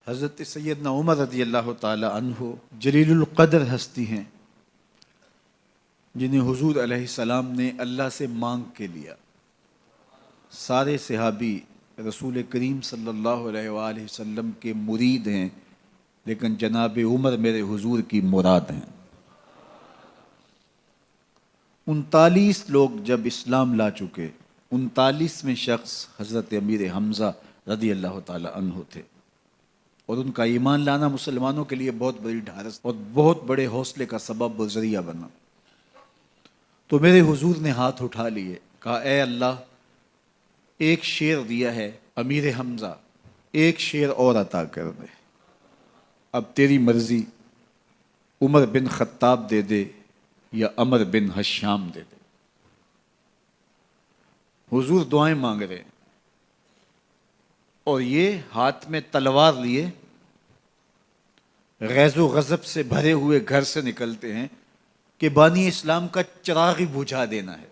حضرت سیدنا عمر رضی اللہ تعالی عنہ جلیل القدر ہستی ہیں جنہیں حضور علیہ السلام نے اللہ سے مانگ کے لیا۔ سارے صحابی رسول کریم صلی اللہ علیہ وآلہ وسلم کے مرید ہیں، لیکن جناب عمر میرے حضور کی مراد ہیں۔ 39 لوگ جب اسلام لا چکے، 39ویں شخص حضرت امیر حمزہ رضی اللہ تعالی عنہ تھے، اور ان کا ایمان لانا مسلمانوں کے لیے بہت بڑی ڈھارس اور بہت بڑے حوصلے کا سبب و ذریعہ بنا۔ تو میرے حضور نے ہاتھ اٹھا لیے، کہا اے اللہ، ایک شیر دیا ہے امیر حمزہ، ایک شیر اور عطا کر دے، اب تیری مرضی، عمر بن خطاب دے دے یا عمر بن حشام دے دے۔ حضور دعائیں مانگ رہے ہیں، اور یہ ہاتھ میں تلوار لیے غیظ و غضب سے بھرے ہوئے گھر سے نکلتے ہیں کہ بانی اسلام کا چراغ ہی بجھا دینا ہے۔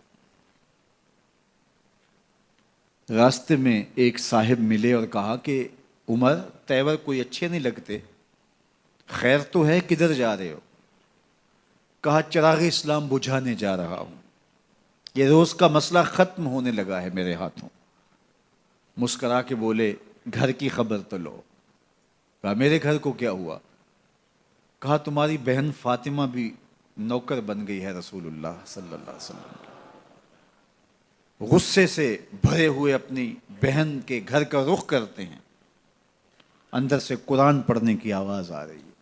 راستے میں ایک صاحب ملے اور کہا کہ عمر، تیور کوئی اچھے نہیں لگتے، خیر تو ہے، کدھر جا رہے ہو؟ کہا چراغ اسلام بجھانے جا رہا ہوں، یہ روز کا مسئلہ ختم ہونے لگا ہے میرے ہاتھوں۔ مسکرا کے بولے گھر کی خبر تو لو۔ کہا میرے گھر کو کیا ہوا؟ کہا تمہاری بہن فاطمہ بھی نوکر بن گئی ہے رسول اللہ صلی اللہ علیہ وسلم کی۔ غصے سے بھرے ہوئے اپنی بہن کے گھر کا رخ کرتے ہیں، اندر سے قرآن پڑھنے کی آواز آ رہی ہے،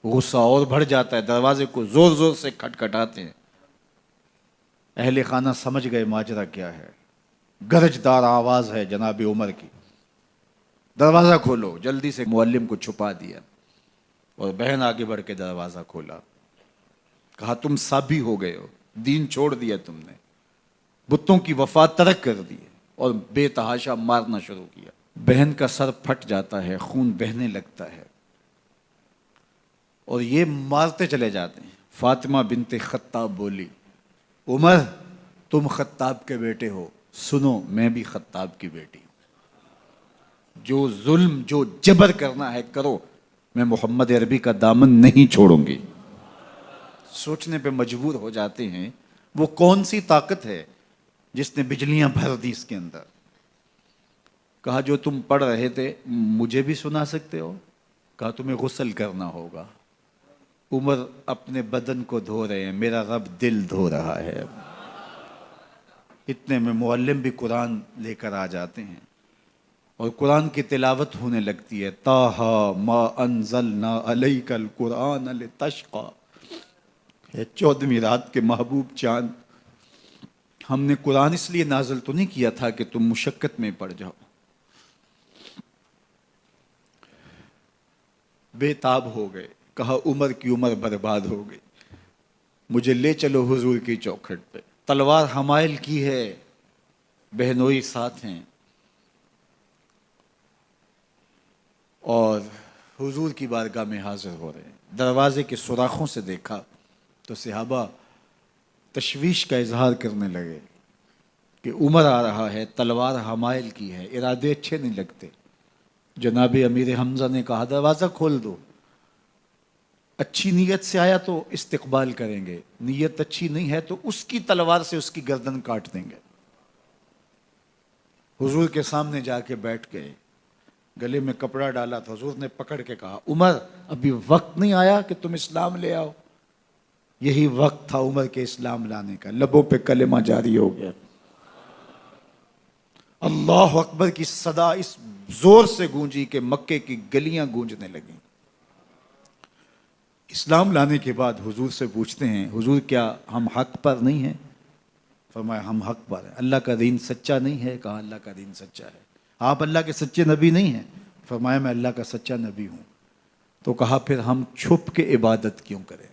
غصہ اور بڑھ جاتا ہے، دروازے کو زور زور سے کھٹکھٹاتے ہیں۔ اہل خانہ سمجھ گئے ماجرا کیا ہے، گرجدار آواز ہے جناب عمر کی، دروازہ کھولو۔ جلدی سے معلم کو چھپا دیا اور بہن آگے بڑھ کے دروازہ کھولا۔ کہا تم سابی ہو گئے ہو، دین چھوڑ دیا تم نے، بتوں کی وفا ترک کر دی اور بے تحاشا مارنا شروع کیا۔ بہن کا سر پھٹ جاتا ہے، خون بہنے لگتا ہے، اور یہ مارتے چلے جاتے ہیں۔ فاطمہ بنت خطاب بولی عمر، تم خطاب کے بیٹے ہو، سنو میں بھی خطاب کی بیٹی ہوں، جو ظلم جو جبر کرنا ہے کرو، میں محمد عربی کا دامن نہیں چھوڑوں گی۔ سوچنے پہ مجبور ہو جاتے ہیں وہ کون سی طاقت ہے جس نے بجلیاں بھر دی اس کے اندر۔ کہا جو تم پڑھ رہے تھے مجھے بھی سنا سکتے ہو؟ کہا تمہیں غسل کرنا ہوگا۔ عمر اپنے بدن کو دھو رہے ہیں، میرا رب دل دھو رہا ہے۔ اتنے میں معلم بھی قرآن لے کر آ جاتے ہیں اور قرآن کی تلاوت ہونے لگتی ہے۔ طٰہٰ ما انزلنا علیک القرآن لتشقیٰ، 14ویں رات کے محبوب چاند، ہم نے قرآن اس لیے نازل تو نہیں کیا تھا کہ تم مشقت میں پڑ جاؤ۔ بے تاب ہو گئے، کہا عمر کی عمر برباد ہو گئی، مجھے لے چلو حضور کی چوکھٹ پہ۔ تلوار حمائل کی ہے، بہنوئی ساتھ ہیں، اور حضور کی بارگاہ میں حاضر ہو رہے ہیں۔ دروازے کے سوراخوں سے دیکھا تو صحابہ تشویش کا اظہار کرنے لگے کہ عمر آ رہا ہے، تلوار حمائل کی ہے، ارادے اچھے نہیں لگتے۔ جناب امیر حمزہ نے کہا دروازہ کھول دو، اچھی نیت سے آیا تو استقبال کریں گے، نیت اچھی نہیں ہے تو اس کی تلوار سے اس کی گردن کاٹ دیں گے۔ حضور کے سامنے جا کے بیٹھ گئے، گلے میں کپڑا ڈالا تو حضور نے پکڑ کے کہا عمر، ابھی وقت نہیں آیا کہ تم اسلام لے آؤ؟ یہی وقت تھا عمر کے اسلام لانے کا۔ لبوں پہ کلمہ جاری ہو گیا، اللہ اکبر کی صدا اس زور سے گونجی کہ مکے کی گلیاں گونجنے لگیں۔ اسلام لانے کے بعد حضور سے پوچھتے ہیں حضور کیا ہم حق پر نہیں ہیں؟ فرمایا ہم حق پر ہیں۔ اللہ کا دین سچا نہیں ہے؟ کہا اللہ کا دین سچا ہے۔ آپ اللہ کے سچے نبی نہیں ہیں؟ فرمایا میں اللہ کا سچا نبی ہوں۔ تو کہا پھر ہم چھپ کے عبادت کیوں کریں؟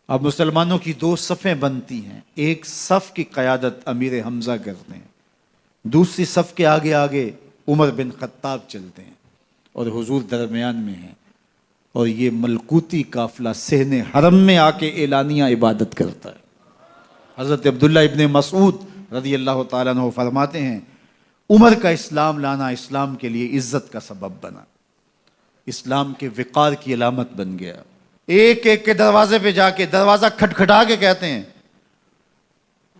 اب مسلمانوں کی 2 صفیں بنتی ہیں، ایک صف کی قیادت امیر حمزہ کرتے ہیں، دوسری صف کے آگے آگے عمر بن خطاب چلتے ہیں، اور حضور درمیان میں ہیں، اور یہ ملکوتی قافلہ صحن حرم میں آ کے اعلانیہ عبادت کرتا ہے۔ حضرت عبداللہ ابن مسعود رضی اللہ تعالیٰ عنہ فرماتے ہیں عمر کا اسلام لانا اسلام کے لیے عزت کا سبب بنا، اسلام کے وقار کی علامت بن گیا۔ ایک ایک کے دروازے پہ جا کے دروازہ کھٹکھٹا کے کہتے ہیں،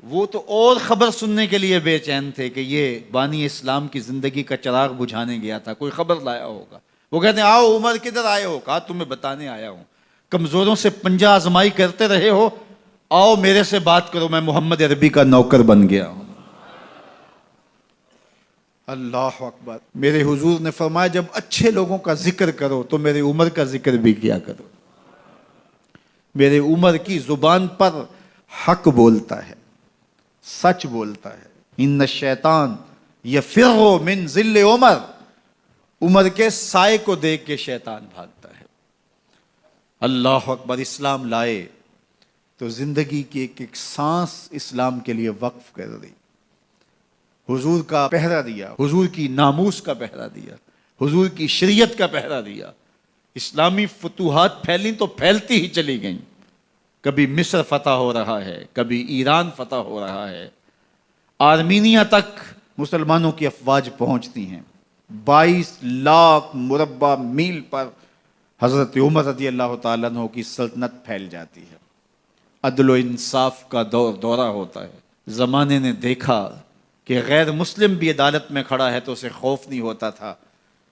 وہ تو اور خبر سننے کے لیے بے چین تھے کہ یہ بانی اسلام کی زندگی کا چراغ بجھانے گیا تھا، کوئی خبر لایا ہوگا۔ وہ کہتے ہیں آؤ عمر کدھر آئے ہو؟ کہا تمہیں بتانے آیا ہوں، کمزوروں سے پنجہ آزمائی کرتے رہے ہو، آؤ میرے سے بات کرو، میں محمد عربی کا نوکر بن گیا ہوں۔ اللہ اکبر۔ میرے حضور نے فرمایا جب اچھے لوگوں کا ذکر کرو تو میرے عمر کا ذکر بھی کیا کرو۔ میرے عمر کی زبان پر حق بولتا ہے، سچ بولتا ہے۔ ان الشیطان یفر من ظل عمر، عمر کے سائے کو دیکھ کے شیطان بھاگتا ہے۔ اللہ اکبر۔ اسلام لائے تو زندگی کی ایک ایک سانس اسلام کے لیے وقف کر دی، حضور کا پہرا دیا، حضور کی ناموس کا پہرا دیا، حضور کی شریعت کا پہرا دیا۔ اسلامی فتوحات پھیلیں تو پھیلتی ہی چلی گئیں، کبھی مصر فتح ہو رہا ہے، کبھی ایران فتح ہو رہا ہے، آرمینیا تک مسلمانوں کی افواج پہنچتی ہیں۔ 22 لاکھ مربع میل پر حضرت عمر رضی اللہ تعالیٰ عنہ کی سلطنت پھیل جاتی ہے۔ عدل و انصاف کا دورہ ہوتا ہے۔ زمانے نے دیکھا کہ غیر مسلم بھی عدالت میں کھڑا ہے تو اسے خوف نہیں ہوتا تھا،